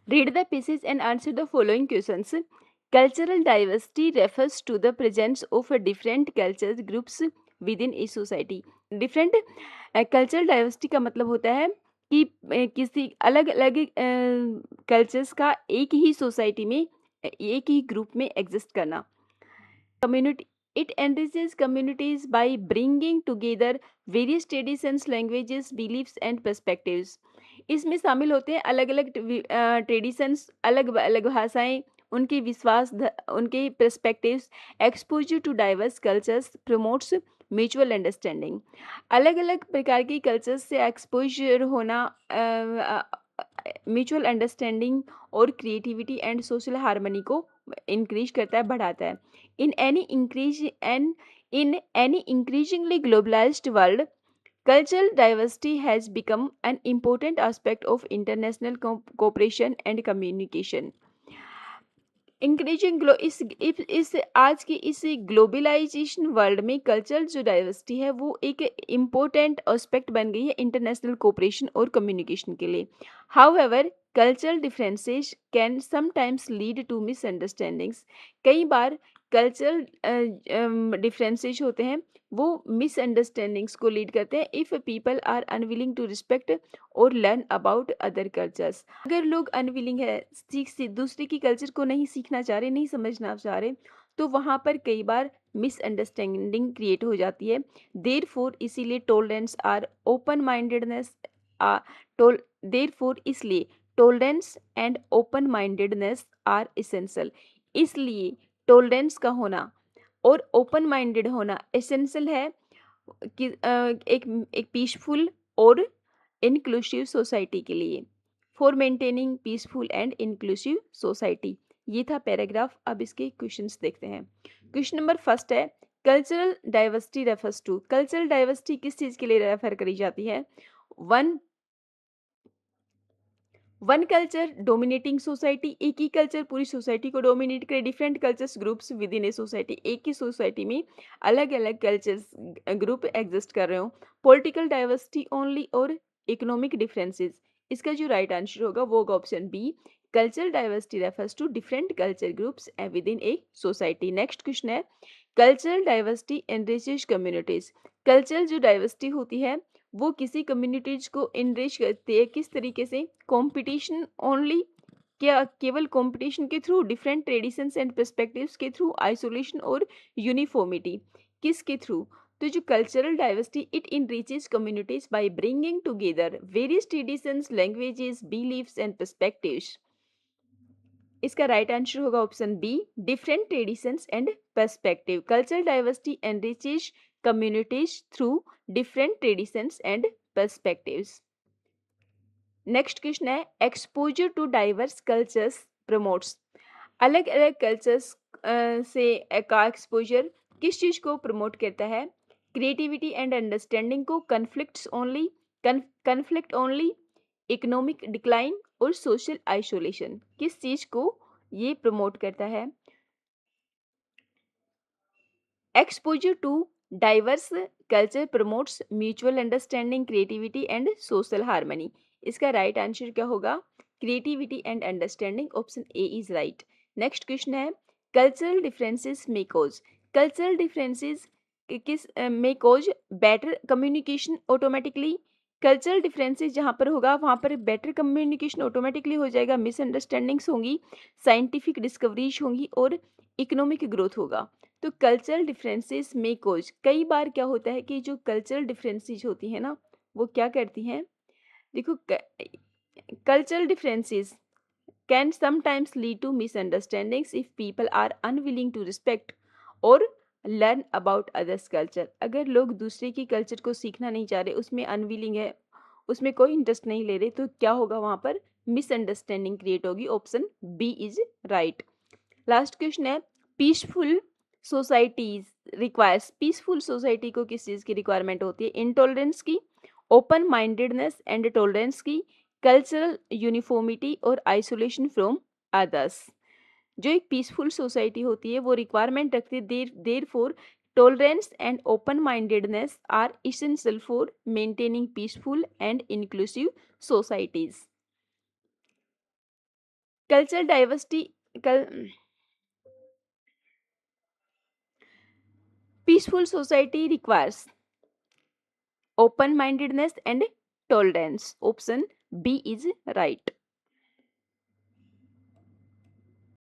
Read the passage and answer the following questions. Cultural diversity refers to the presence of different culture groups within a society. Different cultural diversity का मतलब होता है कि किसी अलग अलग कल्चर्स का एक ही सोसाइटी में एक ही ग्रुप में एग्जिस्ट करना. Community, it enriches communities by bringing together various traditions, languages, beliefs and perspectives. इसमें शामिल होते हैं अलग अलग ट्रेडिशंस, अलग अलग भाषाएं, उनके विश्वास, उनके perspectives. Exposure to diverse cultures promotes mutual understanding. अलग अलग प्रकार के कल्चर्स से एक्सपोजर होना म्यूचुअल अंडरस्टैंडिंग और क्रिएटिविटी एंड सोशल हार्मनी को इंक्रीज करता है, बढ़ाता है. In any increasingly globalized world, cultural diversity has become an important aspect of international cooperation and communication. Increasing इस आज के इस ग्लोबलाइजेशन वर्ल्ड में कल्चरल जो डाइवर्सिटी है वो एक इम्पोर्टेंट एस्पेक्ट बन गई है इंटरनेशनल कोऑपरेशन और कम्युनिकेशन के लिए. However cultural differences can sometimes lead to misunderstandings. कई बार कल्चरल डिफरेंसेस होते हैं वो मिसअंडरस्टैंडिंग्स को लीड करते हैं if people are unwilling to respect और लर्न अबाउट अदर कल्चर्स. अगर लोग अनविलिंग है, दूसरे की कल्चर को नहीं सीखना चाह रहे, नहीं समझना चाह रहे, तो वहाँ पर कई बार मिसअंडरस्टैंडिंग क्रिएट हो जाती है. देयरफॉर इसीलिए tolerance or open mindedness therefore इसलिए tolerance and open mindedness are essential. इसलिए टॉलरेंस का होना और ओपन माइंडेड होना एसेंशियल है कि एक पीसफुल और इंक्लूसिव सोसाइटी के लिए. For maintaining peaceful and inclusive society. ये था पैराग्राफ. अब इसके क्वेश्चंस देखते हैं. क्वेश्चन नंबर फर्स्ट है cultural diversity refers to. Cultural diversity किस चीज के लिए रेफर करी जाती है? One culture dominating society. एक ही कल्चर पूरी सोसाइटी को डोमिनेट करे. Different cultures groups within a society. एक ही सोसाइटी में अलग अलग कल्चर्स ग्रुप एग्जिस्ट कर रहे हो. पॉलिटिकल डाइवर्सिटी ओनली और इकोनॉमिक डिफरेंसेस. इसका जो राइट आंसर होगा वो होगा option B. Cultural diversity refers to different culture groups within a society. Next question है cultural diversity enriches communities. Cultural जो डाइवर्सिटी होती है वो किसी कम्युनिटीज को इनरिच करती है. किस तरीके से? Competition only. क्या केवल कंपटीशन के through? Different traditions and perspectives के थ्रू? आइसोलेशन और यूनिफॉर्मिटी? किसके थ्रू? तो जो cultural diversity it enriches communities by bringing together various traditions, languages, beliefs and perspectives. इसका राइट आंसर होगा option B. Different traditions and perspective. Cultural diversity enriches communities through different traditions and perspectives. Next question है exposure to diverse cultures promotes. अलग अलग cultures से का exposure किस चीज को प्रमोट करता है? क्रिएटिविटी एंड अंडरस्टैंडिंग को, कन्फ्लिक्ट ओनली, इकोनॉमिक डिक्लाइन और सोशल आइसोलेशन. किस चीज को ये प्रमोट करता है? Exposure to diverse culture promotes mutual understanding, creativity and social harmony. इसका राइट आंसर क्या होगा? Creativity and understanding. Option A is right. Next question है cultural differences may cause. Cultural differences किस may cause better communication automatically. Cultural differences जहाँ पर होगा वहाँ पर बेटर कम्युनिकेशन ऑटोमेटिकली हो जाएगा. मिसअंडरस्टैंडिंग्स होंगी, साइंटिफिक डिस्कवरीज होंगी और इकोनॉमिक ग्रोथ होगा. तो कल्चरल डिफरेंसेस में कोज कई बार क्या होता है कि जो कल्चरल डिफरेंसेस होती है ना वो क्या करती हैं? देखो cultural differences can sometimes lead to misunderstandings if people are unwilling to respect और लर्न अबाउट अदर्स कल्चर. अगर लोग दूसरे की कल्चर को सीखना नहीं चाह रहे, उसमें अनविलिंग है, उसमें कोई इंटरेस्ट नहीं ले रहे, तो क्या होगा? वहाँ पर मिसअंडरस्टैंडिंग क्रिएट होगी. Option B is right. Last question है peaceful societies requires. Peaceful society को किस चीज़ की रिक्वायरमेंट होती है? इंटॉलरेंस की, ओपन माइंडेडनेस एंड टॉलरेंस की, कल्चरल यूनिफॉर्मिटी और आइसोलेशन फ्रॉम अदर्स. जो एक पीसफुल सोसाइटी होती है वो रिक्वायरमेंट रखती है there for tolerance and open mindedness are essential for maintaining peaceful and inclusive societies. Cultural diversity, peaceful society requires open mindedness and tolerance. Option B is right.